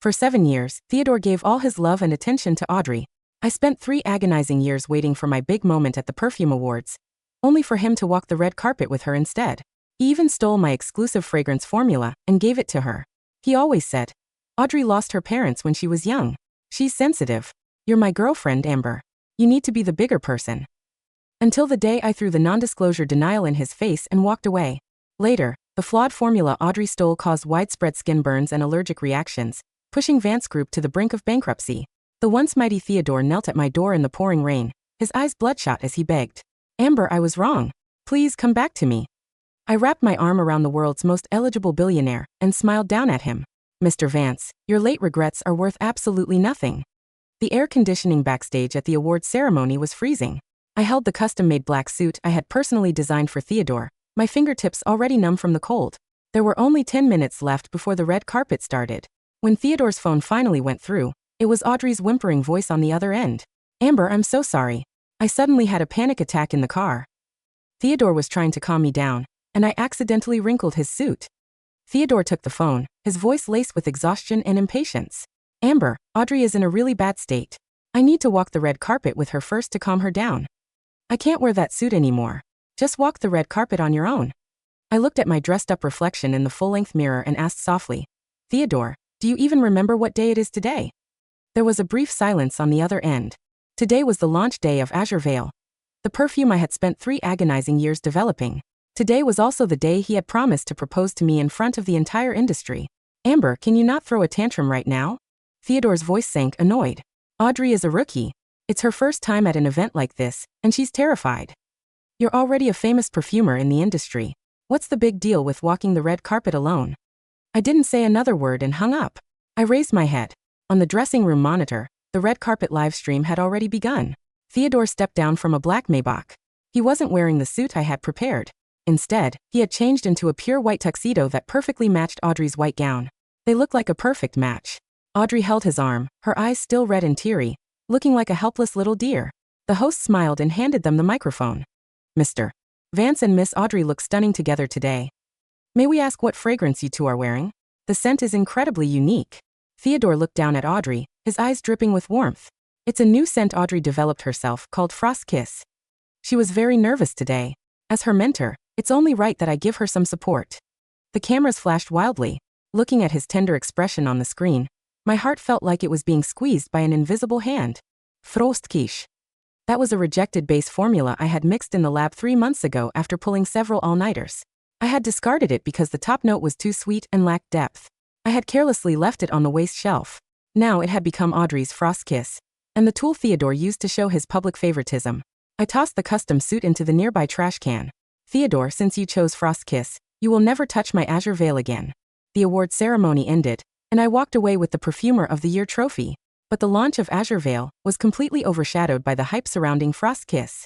For 7 years, Theodore gave all his love and attention to Audrey. I spent 3 agonizing years waiting for my big moment at the perfume awards, only for him to walk the red carpet with her instead. He even stole my exclusive fragrance formula and gave it to her. He always said, "Audrey lost her parents when she was young. She's sensitive. You're my girlfriend, Amber. You need to be the bigger person." Until the day I threw the non-disclosure denial in his face and walked away. Later, the flawed formula Audrey stole caused widespread skin burns and allergic reactions, pushing Vance Group to the brink of bankruptcy. The once mighty Theodore knelt at my door in the pouring rain, his eyes bloodshot as he begged, "Amber, I was wrong. Please come back to me." I wrapped my arm around the world's most eligible billionaire and smiled down at him. "Mr. Vance, your late regrets are worth absolutely nothing." The air conditioning backstage at the awards ceremony was freezing. I held the custom-made black suit I had personally designed for Theodore, my fingertips already numb from the cold. There were only 10 minutes left before the red carpet started. When Theodore's phone finally went through, it was Audrey's whimpering voice on the other end. "Amber, I'm so sorry. I suddenly had a panic attack in the car." Theodore was trying to calm me down, and I accidentally wrinkled his suit. Theodore took the phone, his voice laced with exhaustion and impatience. "Amber, Audrey is in a really bad state. I need to walk the red carpet with her first to calm her down. I can't wear that suit anymore. Just walk the red carpet on your own." I looked at my dressed-up reflection in the full-length mirror and asked softly, "Theodore, do you even remember what day it is today?" There was a brief silence on the other end. Today was the launch day of Azure Veil, the perfume I had spent 3 agonizing years developing. Today was also the day he had promised to propose to me in front of the entire industry. "Amber, can you not throw a tantrum right now?" Theodore's voice sank, annoyed. "Audrey is a rookie. It's her first time at an event like this, and she's terrified. You're already a famous perfumer in the industry. What's the big deal with walking the red carpet alone?" I didn't say another word and hung up. I raised my head. On the dressing room monitor, the red carpet live stream had already begun. Theodore stepped down from a black Maybach. He wasn't wearing the suit I had prepared. Instead, he had changed into a pure white tuxedo that perfectly matched Audrey's white gown. They looked like a perfect match. Audrey held his arm, her eyes still red and teary, looking like a helpless little deer. The host smiled and handed them the microphone. "Mr. Vance and Miss Audrey look stunning together today. May we ask what fragrance you two are wearing? The scent is incredibly unique." Theodore looked down at Audrey, his eyes dripping with warmth. "It's a new scent Audrey developed herself called Frost Kiss. She was very nervous today. As her mentor, it's only right that I give her some support." The cameras flashed wildly. Looking at his tender expression on the screen, my heart felt like it was being squeezed by an invisible hand. Frost Kiss. That was a rejected base formula I had mixed in the lab 3 months ago after pulling several all-nighters. I had discarded it because the top note was too sweet and lacked depth. I had carelessly left it on the waste shelf. Now it had become Audrey's Frost Kiss, and the tool Theodore used to show his public favoritism. I tossed the custom suit into the nearby trash can. "Theodore, since you chose Frost Kiss, you will never touch my Azure Veil again." The award ceremony ended, and I walked away with the Perfumer of the Year trophy. But the launch of Azure Veil was completely overshadowed by the hype surrounding Frost Kiss.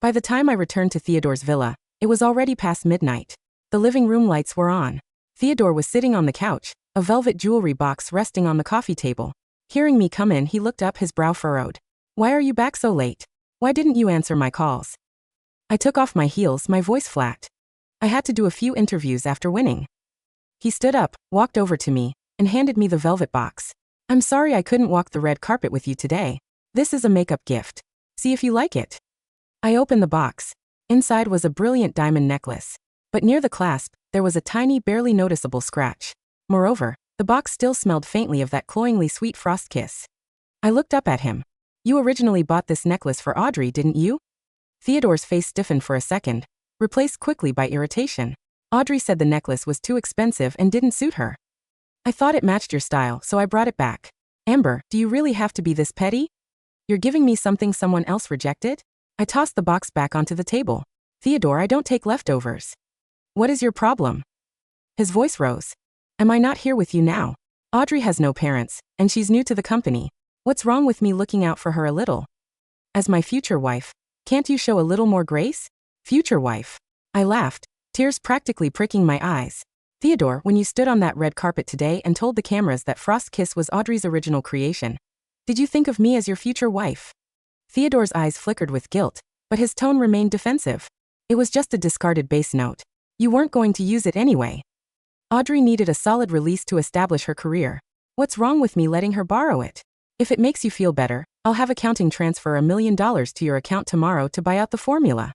By the time I returned to Theodore's villa, it was already past midnight. The living room lights were on. Theodore was sitting on the couch, a velvet jewelry box resting on the coffee table. Hearing me come in, he looked up, his brow furrowed. "Why are you back so late? Why didn't you answer my calls?" I took off my heels, my voice flat. "I had to do a few interviews after winning." He stood up, walked over to me, and handed me the velvet box. "I'm sorry I couldn't walk the red carpet with you today. This is a makeup gift. See if you like it." I opened the box. Inside was a brilliant diamond necklace. But near the clasp, there was a tiny, barely noticeable scratch. Moreover, the box still smelled faintly of that cloyingly sweet Frost Kiss. I looked up at him. "You originally bought this necklace for Audrey, didn't you?" Theodore's face stiffened for a second, replaced quickly by irritation. "Audrey said the necklace was too expensive and didn't suit her. I thought it matched your style, so I brought it back." "Amber, do you really have to be this petty? You're giving me something someone else rejected?" I tossed the box back onto the table. "Theodore, I don't take leftovers. What is your problem?" His voice rose. "Am I not here with you now? Audrey has no parents, and she's new to the company. What's wrong with me looking out for her a little? As my future wife, can't you show a little more grace?" "Future wife?" I laughed, tears practically pricking my eyes. "Theodore, when you stood on that red carpet today and told the cameras that Frost Kiss was Audrey's original creation, did you think of me as your future wife?" Theodore's eyes flickered with guilt, but his tone remained defensive. "It was just a discarded bass note. You weren't going to use it anyway. Audrey needed a solid release to establish her career. What's wrong with me letting her borrow it? If it makes you feel better, I'll have accounting transfer $1 million to your account tomorrow to buy out the formula.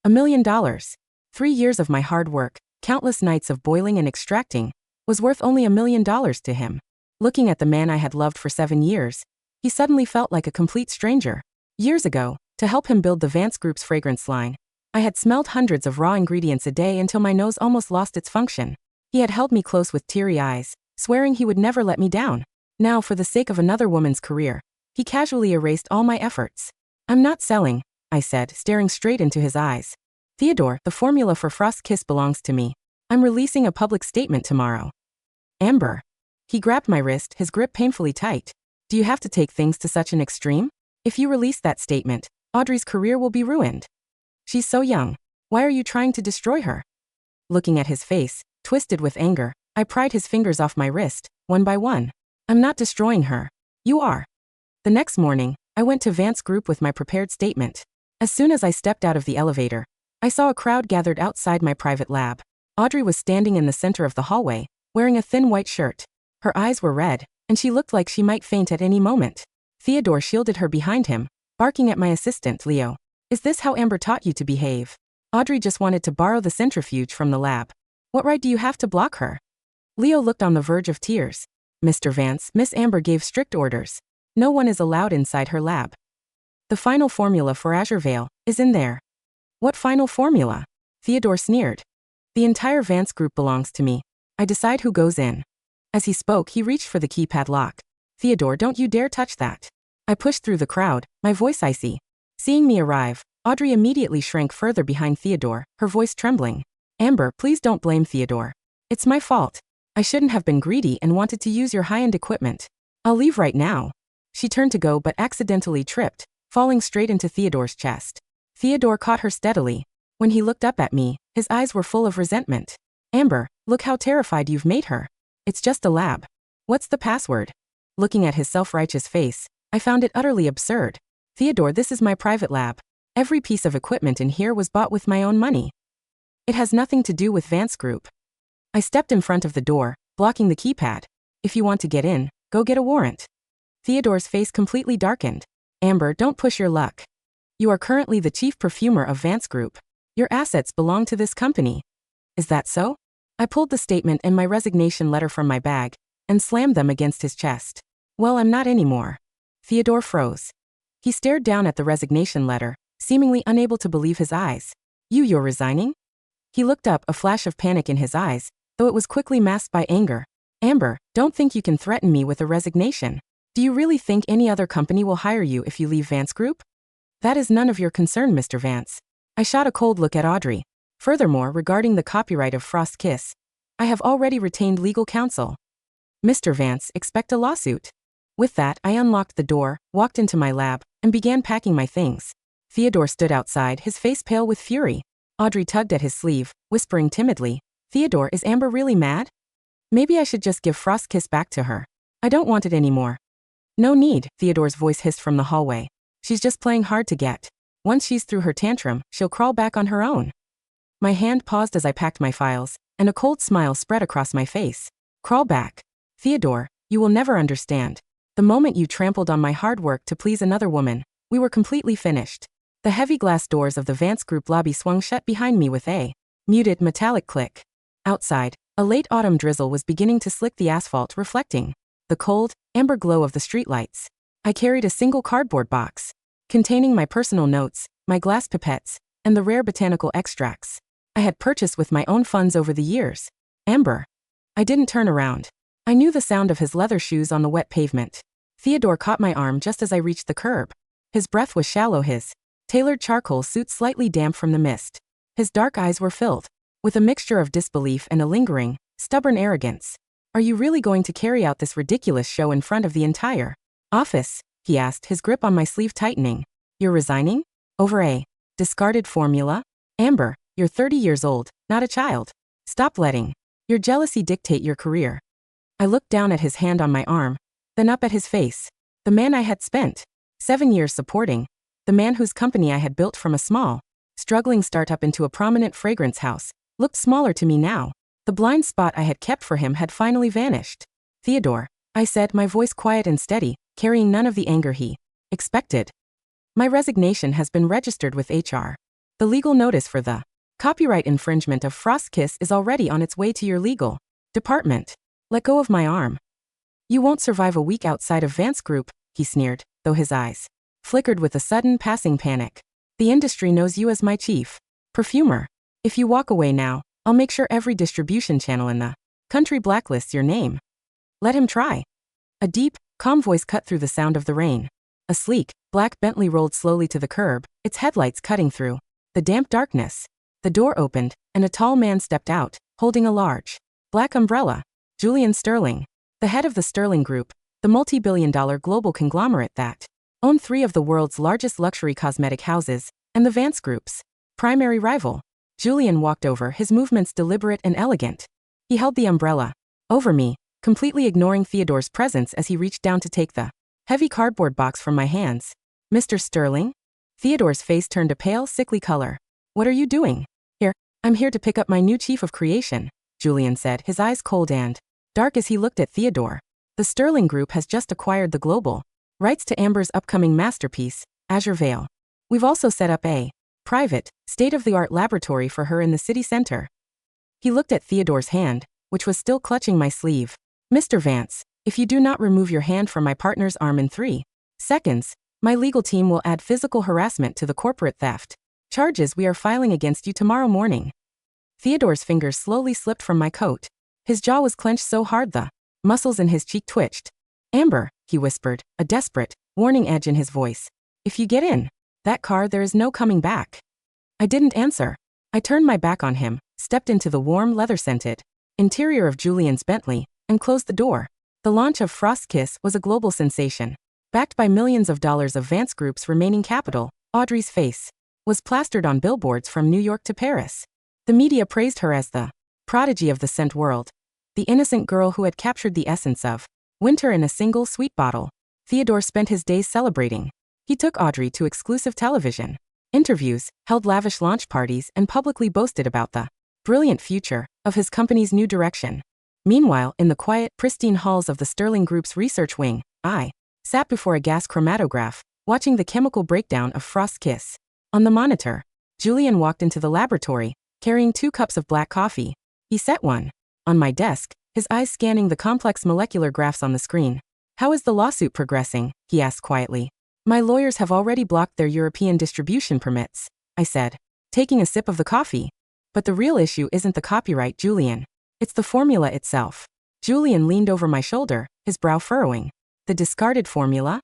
$1 million. 3 years of my hard work, countless nights of boiling and extracting, was worth only $1 million to him. Looking at the man I had loved for 7 years, he suddenly felt like a complete stranger. Years ago, to help him build the Vance Group's fragrance line, I had smelled hundreds of raw ingredients a day until my nose almost lost its function. He had held me close with teary eyes, swearing he would never let me down. Now, for the sake of another woman's career, he casually erased all my efforts. I'm not selling, I said, staring straight into his eyes. Theodore, the formula for Frost's Kiss belongs to me. I'm releasing a public statement tomorrow. Amber. He grabbed my wrist, his grip painfully tight. Do you have to take things to such an extreme? If you release that statement, Audrey's career will be ruined. She's so young. Why are you trying to destroy her? Looking at his face, twisted with anger, I pried his fingers off my wrist, one by one. I'm not destroying her. You are. The next morning, I went to Vance Group with my prepared statement. As soon as I stepped out of the elevator, I saw a crowd gathered outside my private lab. Audrey was standing in the center of the hallway, wearing a thin white shirt. Her eyes were red, and she looked like she might faint at any moment. Theodore shielded her behind him, barking at my assistant, Leo. Is this how Amber taught you to behave? Audrey just wanted to borrow the centrifuge from the lab. What right do you have to block her? Leo looked on the verge of tears. Mr. Vance, Miss Amber gave strict orders. No one is allowed inside her lab. The final formula for Azure Veil is in there. What final formula? Theodore sneered. The entire Vance Group belongs to me. I decide who goes in. As he spoke, he reached for the keypad lock. Theodore, don't you dare touch that. I pushed through the crowd, my voice icy. Seeing me arrive, Audrey immediately shrank further behind Theodore, her voice trembling. Amber, please don't blame Theodore. It's my fault. I shouldn't have been greedy and wanted to use your high-end equipment. I'll leave right now. She turned to go but accidentally tripped, falling straight into Theodore's chest. Theodore caught her steadily. When he looked up at me, his eyes were full of resentment. Amber, look how terrified you've made her. It's just a lab. What's the password? Looking at his self-righteous face, I found it utterly absurd. Theodore, this is my private lab. Every piece of equipment in here was bought with my own money. It has nothing to do with Vance Group. I stepped in front of the door, blocking the keypad. If you want to get in, go get a warrant. Theodore's face completely darkened. Amber, don't push your luck. You are currently the chief perfumer of Vance Group. Your assets belong to this company. Is that so? I pulled the statement and my resignation letter from my bag and slammed them against his chest. Well, I'm not anymore. Theodore froze. He stared down at the resignation letter, seemingly unable to believe his eyes. You're resigning? He looked up, a flash of panic in his eyes, though it was quickly masked by anger. Amber, don't think you can threaten me with a resignation. Do you really think any other company will hire you if you leave Vance Group? That is none of your concern, Mr. Vance. I shot a cold look at Audrey. Furthermore, regarding the copyright of Frost's Kiss, I have already retained legal counsel. Mr. Vance, expect a lawsuit. With that, I unlocked the door, walked into my lab, and began packing my things. Theodore stood outside, his face pale with fury. Audrey tugged at his sleeve, whispering timidly, Theodore, is Amber really mad? Maybe I should just give Frost's Kiss back to her. I don't want it anymore. No need, Theodore's voice hissed from the hallway. She's just playing hard to get. Once she's through her tantrum, she'll crawl back on her own. My hand paused as I packed my files, and a cold smile spread across my face. Crawl back. Theodore, you will never understand. The moment you trampled on my hard work to please another woman, we were completely finished. The heavy glass doors of the Vance Group lobby swung shut behind me with a muted metallic click. Outside, a late autumn drizzle was beginning to slick the asphalt, reflecting the cold, amber glow of the streetlights. I carried a single cardboard box containing my personal notes, my glass pipettes, and the rare botanical extracts I had purchased with my own funds over the years. Amber. I didn't turn around. I knew the sound of his leather shoes on the wet pavement. Theodore caught my arm just as I reached the curb. His breath was shallow, his tailored charcoal suit slightly damp from the mist. His dark eyes were filled with a mixture of disbelief and a lingering, stubborn arrogance. Are you really going to carry out this ridiculous show in front of the entire office? He asked, his grip on my sleeve tightening. You're resigning? Over a discarded formula? Amber, you're 30 years old, not a child. Stop letting your jealousy dictate your career. I looked down at his hand on my arm, then up at his face. The man I had spent 7 years supporting, the man whose company I had built from a small, struggling startup into a prominent fragrance house, looked smaller to me now. The blind spot I had kept for him had finally vanished. Theodore, I said, my voice quiet and steady, carrying none of the anger he expected. My resignation has been registered with HR. The legal notice for the copyright infringement of Frost's Kiss is already on its way to your legal department. Let go of my arm. You won't survive a week outside of Vance Group, he sneered, though his eyes flickered with a sudden passing panic. The industry knows you as my chief perfumer. If you walk away now, I'll make sure every distribution channel in the country blacklists your name. Let him try. A deep, calm voice cut through the sound of the rain. A sleek, black Bentley rolled slowly to the curb, its headlights cutting through the damp darkness. The door opened, and a tall man stepped out, holding a large, black umbrella. Julian Sterling, the head of the Sterling Group, the multi-billion-dollar global conglomerate that owned 3 of the world's largest luxury cosmetic houses, and the Vance Group's primary rival. Julian walked over, his movements deliberate and elegant. He held the umbrella over me, completely ignoring Theodore's presence as he reached down to take the heavy cardboard box from my hands. Mr. Sterling? Theodore's face turned a pale, sickly color. What are you doing here? I'm here to pick up my new chief of creation, Julian said, his eyes cold and dark as he looked at Theodore. The Sterling Group has just acquired the global rights to Amber's upcoming masterpiece, Azure Veil. We've also set up a private, state-of-the-art laboratory for her in the city center. He looked at Theodore's hand, which was still clutching my sleeve. Mr. Vance, if you do not remove your hand from my partner's arm in 3 seconds, my legal team will add physical harassment to the corporate theft charges we are filing against you tomorrow morning. Theodore's fingers slowly slipped from my coat. His jaw was clenched so hard the muscles in his cheek twitched. Amber, he whispered, a desperate, warning edge in his voice. If you get in that car, there is no coming back. I didn't answer. I turned my back on him, stepped into the warm, leather-scented interior of Julian's Bentley, and closed the door. The launch of Frost's Kiss was a global sensation. Backed by millions of dollars of Vance Group's remaining capital, Audrey's face was plastered on billboards from New York to Paris. The media praised her as the prodigy of the scent world, the innocent girl who had captured the essence of winter in a single sweet bottle. Theodore spent his days celebrating. He took Audrey to exclusive television interviews, held lavish launch parties, and publicly boasted about the brilliant future of his company's new direction. Meanwhile, in the quiet, pristine halls of the Sterling Group's research wing, I sat before a gas chromatograph, watching the chemical breakdown of Frost's Kiss. On the monitor, Julian walked into the laboratory, carrying 2 cups of black coffee. He set one on my desk, his eyes scanning the complex molecular graphs on the screen. How is the lawsuit progressing? He asked quietly. My lawyers have already blocked their European distribution permits, I said, taking a sip of the coffee. But the real issue isn't the copyright, Julian. It's the formula itself. Julian leaned over my shoulder, his brow furrowing. The discarded formula?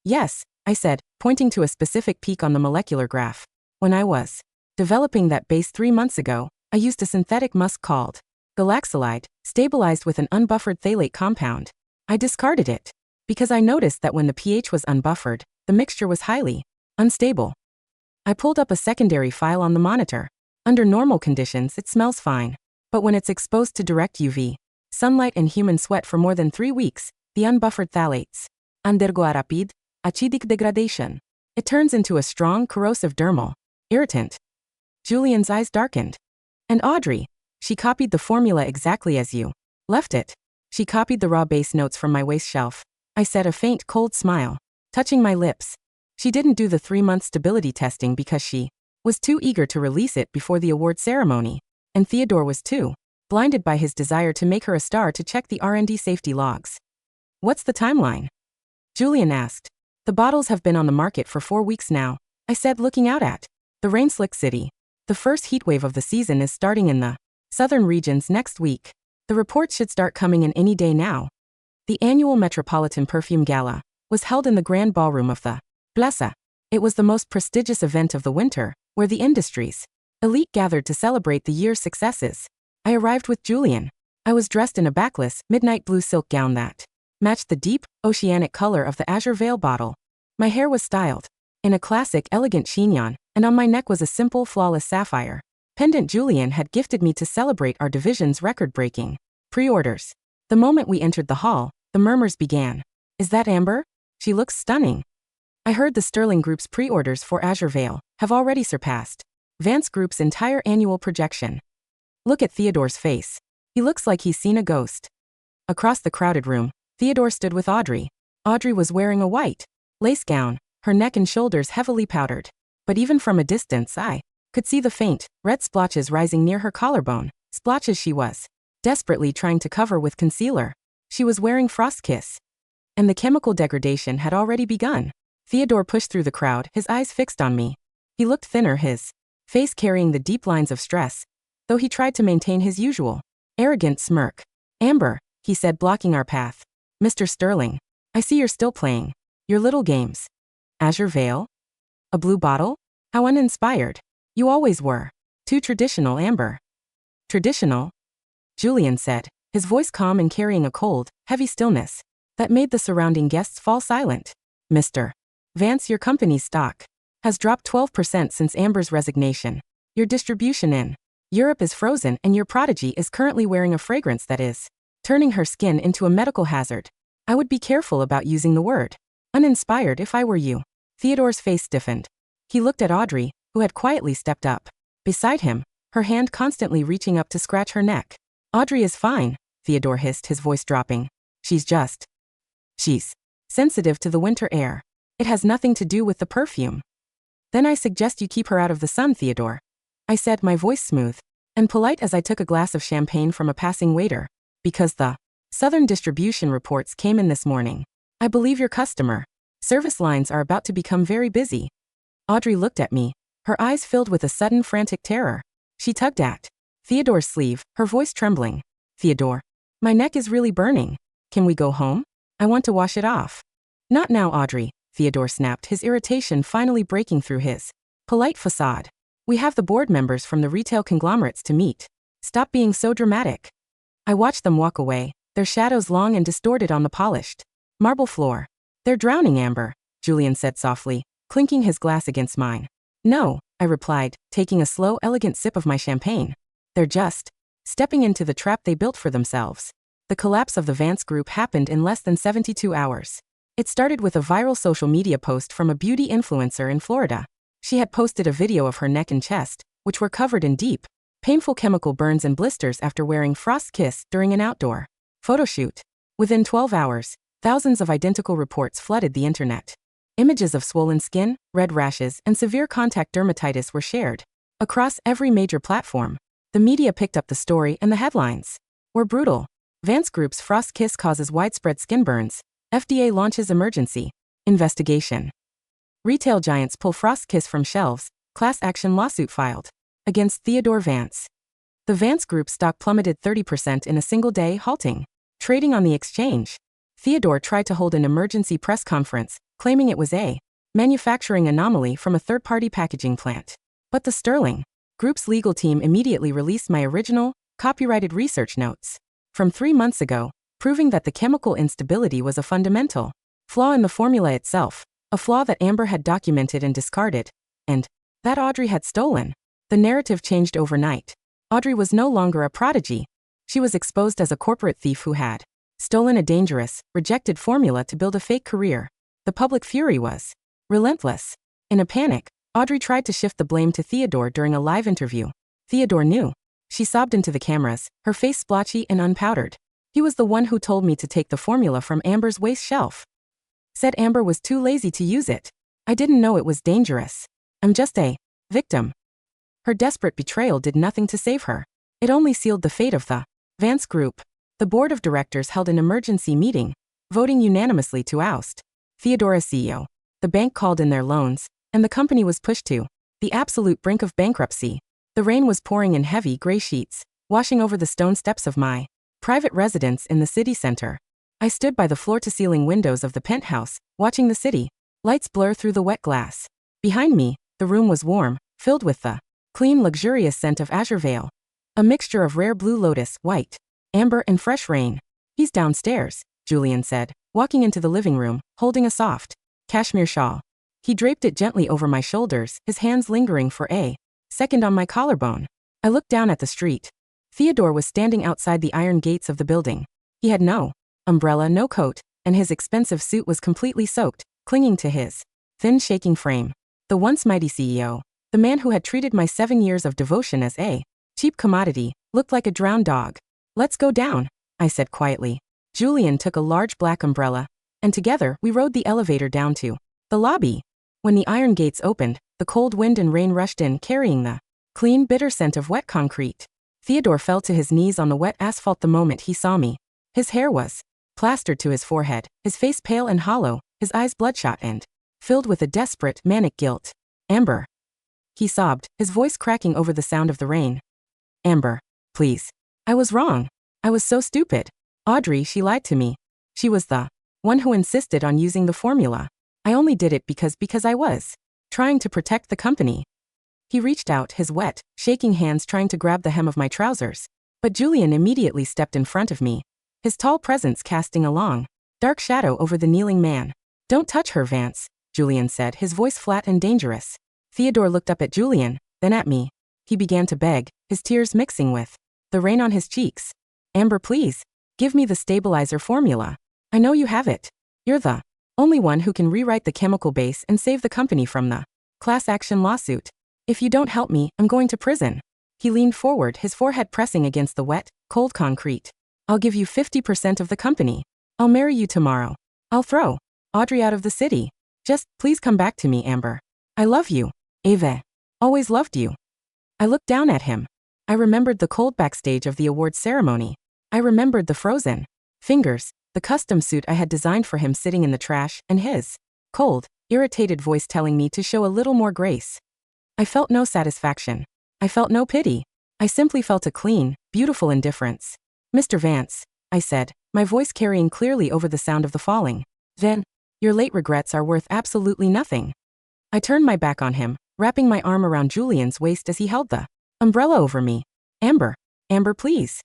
Yes, I said, pointing to a specific peak on the molecular graph. When I was developing that base 3 months ago, I used a synthetic musk called galaxolide, stabilized with an unbuffered phthalate compound. I discarded it because I noticed that when the pH was unbuffered, the mixture was highly unstable. I pulled up a secondary file on the monitor. Under normal conditions, it smells fine. But when it's exposed to direct UV sunlight and human sweat for more than 3 weeks, the unbuffered phthalates undergo a rapid, acidic degradation. It turns into a strong, corrosive dermal irritant. Julian's eyes darkened. And Audrey, she copied the formula exactly as you left it. She copied the raw base notes from my waste shelf. I said, a faint, cold smile touching my lips. She didn't do the 3-month stability testing because she was too eager to release it before the award ceremony. And Theodore was too blinded by his desire to make her a star to check the R&D safety logs. What's the timeline? Julian asked. The bottles have been on the market for 4 weeks now, I said, looking out at the rain-slick city. The first heatwave of the season is starting in the southern regions next week. The reports should start coming in any day now. The annual Metropolitan Perfume Gala was held in the grand ballroom of the Plaza. It was the most prestigious event of the winter, where the industry's elite gathered to celebrate the year's successes. I arrived with Julian. I was dressed in a backless, midnight blue silk gown that matched the deep, oceanic color of the Azure Veil bottle. My hair was styled in a classic, elegant chignon, and on my neck was a simple, flawless sapphire pendant Julian had gifted me to celebrate our division's record-breaking pre-orders. The moment we entered the hall, the murmurs began. Is that Amber? She looks stunning. I heard the Sterling Group's pre-orders for Azure Veil have already surpassed Vance Group's entire annual projection. Look at Theodore's face. He looks like he's seen a ghost. Across the crowded room, Theodore stood with Audrey. Audrey was wearing a white lace gown, her neck and shoulders heavily powdered. But even from a distance I could see the faint, red splotches rising near her collarbone, splotches she was desperately trying to cover with concealer. She was wearing Frost Kiss. And the chemical degradation had already begun. Theodore pushed through the crowd, his eyes fixed on me. He looked thinner, his face carrying the deep lines of stress, though he tried to maintain his usual arrogant smirk. Amber, he said, blocking our path. Mr. Sterling, I see you're still playing your little games. Azure Veil? A blue bottle? How uninspired. You always were. Too traditional, Amber. Traditional? Julian said, his voice calm and carrying a cold, heavy stillness that made the surrounding guests fall silent. Mr. Vance, your company's stock has dropped 12% since Amber's resignation. Your distribution in Europe is frozen and your prodigy is currently wearing a fragrance that is turning her skin into a medical hazard. I would be careful about using the word uninspired if I were you. Theodore's face stiffened. He looked at Audrey, who had quietly stepped up beside him, her hand constantly reaching up to scratch her neck. Audrey is fine, Theodore hissed, his voice dropping. She's sensitive to the winter air. It has nothing to do with the perfume. Then I suggest you keep her out of the sun, Theodore. I said, my voice smooth and polite as I took a glass of champagne from a passing waiter. Because the Southern distribution reports came in this morning. I believe your customer service lines are about to become very busy. Audrey looked at me, her eyes filled with a sudden frantic terror. She tugged at Theodore's sleeve, her voice trembling. Theodore, my neck is really burning. Can we go home? I want to wash it off. Not now, Audrey, Theodore snapped, his irritation finally breaking through his polite facade. We have the board members from the retail conglomerates to meet. Stop being so dramatic. I watched them walk away, their shadows long and distorted on the polished marble floor. They're drowning, Amber, Julian said softly, clinking his glass against mine. No, I replied, taking a slow, elegant sip of my champagne. They're just stepping into the trap they built for themselves. The collapse of the Vance Group happened in less than 72 hours. It started with a viral social media post from a beauty influencer in Florida. She had posted a video of her neck and chest, which were covered in deep, painful chemical burns and blisters after wearing Frost Kiss during an outdoor photo shoot. Within 12 hours, thousands of identical reports flooded the internet. Images of swollen skin, red rashes, and severe contact dermatitis were shared across every major platform. The media picked up the story and the headlines were brutal. Vance Group's Frost Kiss causes widespread skin burns. FDA launches emergency investigation. Retail giants pull Frost Kiss from shelves. Class action lawsuit filed against Theodore Vance. The Vance Group stock plummeted 30% in a single day, halting trading on the exchange. Theodore tried to hold an emergency press conference, claiming it was a manufacturing anomaly from a third-party packaging plant. But the Sterling Group's legal team immediately released my original, copyrighted research notes from 3 months ago, proving that the chemical instability was a fundamental flaw in the formula itself, a flaw that Amber had documented and discarded, and that Audrey had stolen. The narrative changed overnight. Audrey was no longer a prodigy. She was exposed as a corporate thief who had stolen a dangerous, rejected formula to build a fake career. The public fury was relentless. In a panic, Audrey tried to shift the blame to Theodore during a live interview. Theodore knew. She sobbed into the cameras, her face splotchy and unpowdered. He was the one who told me to take the formula from Amber's waste shelf. Said Amber was too lazy to use it. I didn't know it was dangerous. I'm just a victim. Her desperate betrayal did nothing to save her. It only sealed the fate of the Vance Group. The board of directors held an emergency meeting, voting unanimously to oust Theodore as CEO. The bank called in their loans, and the company was pushed to the absolute brink of bankruptcy. The rain was pouring in heavy gray sheets, washing over the stone steps of my private residence in the city center. I stood by the floor-to-ceiling windows of the penthouse, watching the city lights blur through the wet glass. Behind me, the room was warm, filled with the clean, luxurious scent of azure veil, a mixture of rare blue lotus, white, amber, and fresh rain. He's downstairs, Julian said, walking into the living room, holding a soft cashmere shawl. He draped it gently over my shoulders, his hands lingering for a second on my collarbone. I looked down at the street. Theodore was standing outside the iron gates of the building. He had no umbrella, no coat, and his expensive suit was completely soaked, clinging to his thin, shaking frame. The once mighty CEO, the man who had treated my 7 years of devotion as a cheap commodity, looked like a drowned dog. Let's go down, I said quietly. Julian took a large black umbrella, and together we rode the elevator down to the lobby. When the iron gates opened, the cold wind and rain rushed in, carrying the clean, bitter scent of wet concrete. Theodore fell to his knees on the wet asphalt the moment he saw me. His hair was plastered to his forehead, his face pale and hollow, his eyes bloodshot and filled with a desperate, manic guilt. Amber. He sobbed, his voice cracking over the sound of the rain. Amber, please. I was wrong. I was so stupid. Audrey, she lied to me. She was the one who insisted on using the formula. I only did it because I was trying to protect the company. He reached out, his wet, shaking hands trying to grab the hem of my trousers. But Julian immediately stepped in front of me, his tall presence casting a long, dark shadow over the kneeling man. Don't touch her, Vance, Julian said, his voice flat and dangerous. Theodore looked up at Julian, then at me. He began to beg, his tears mixing with the rain on his cheeks. Amber, please, give me the stabilizer formula. I know you have it. You're the only one who can rewrite the chemical base and save the company from the class action lawsuit. If you don't help me, I'm going to prison. He leaned forward, his forehead pressing against the wet, cold concrete. I'll give you 50% of the company. I'll marry you tomorrow. I'll throw Audrey out of the city. Just, please come back to me, Amber. I love you. Eve. Always loved you. I looked down at him. I remembered the cold backstage of the awards ceremony. I remembered the frozen fingers, the custom suit I had designed for him sitting in the trash, and his cold, irritated voice telling me to show a little more grace. I felt no satisfaction. I felt no pity. I simply felt a clean, beautiful indifference. Mr. Vance, I said, my voice carrying clearly over the sound of the falling. Then, your late regrets are worth absolutely nothing. I turned my back on him, wrapping my arm around Julian's waist as he held the umbrella over me. Amber. Amber, please.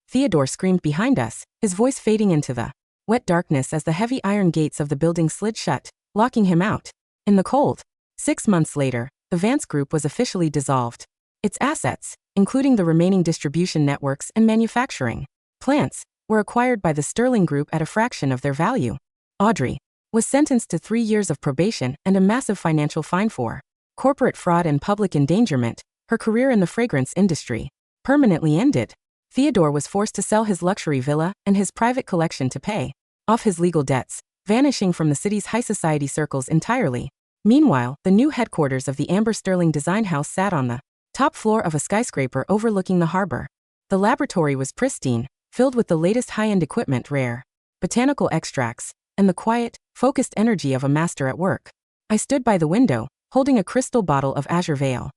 Theodore screamed behind us, his voice fading into the wet darkness as the heavy iron gates of the building slid shut, locking him out in the cold. 6 months later, the Vance Group was officially dissolved. Its assets, including the remaining distribution networks and manufacturing plants, were acquired by the Sterling Group at a fraction of their value. Audrey was sentenced to 3 years of probation and a massive financial fine for corporate fraud and public endangerment. Her career in the fragrance industry permanently ended. Theodore was forced to sell his luxury villa and his private collection to pay off his legal debts, vanishing from the city's high society circles entirely. Meanwhile, the new headquarters of the Amber Sterling Design House sat on the top floor of a skyscraper overlooking the harbor. The laboratory was pristine, filled with the latest high-end equipment, rare botanical extracts, and the quiet, focused energy of a master at work. I stood by the window, holding a crystal bottle of azure veil.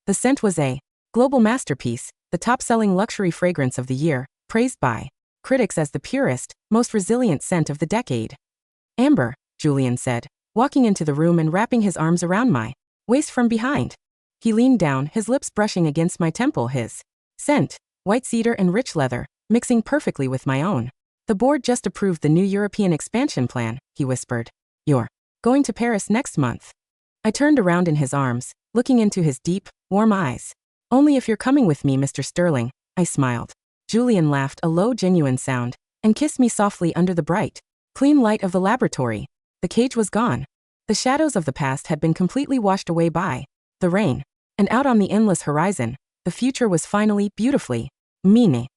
The scent was a global masterpiece, the top-selling luxury fragrance of the year, praised by critics as the purest, most resilient scent of the decade. Amber, Julian said, walking into the room and wrapping his arms around my waist from behind. He leaned down, his lips brushing against my temple, his scent, white cedar and rich leather, mixing perfectly with my own. The board just approved the new European expansion plan, he whispered. You're going to Paris next month. I turned around in his arms, looking into his deep, warm eyes. Only if you're coming with me, Mr. Sterling, I smiled. Julian laughed, a low, genuine sound, and kissed me softly under the bright, clean light of the laboratory. The cage was gone. The shadows of the past had been completely washed away by the rain. And out on the endless horizon, the future was finally, beautifully, mine.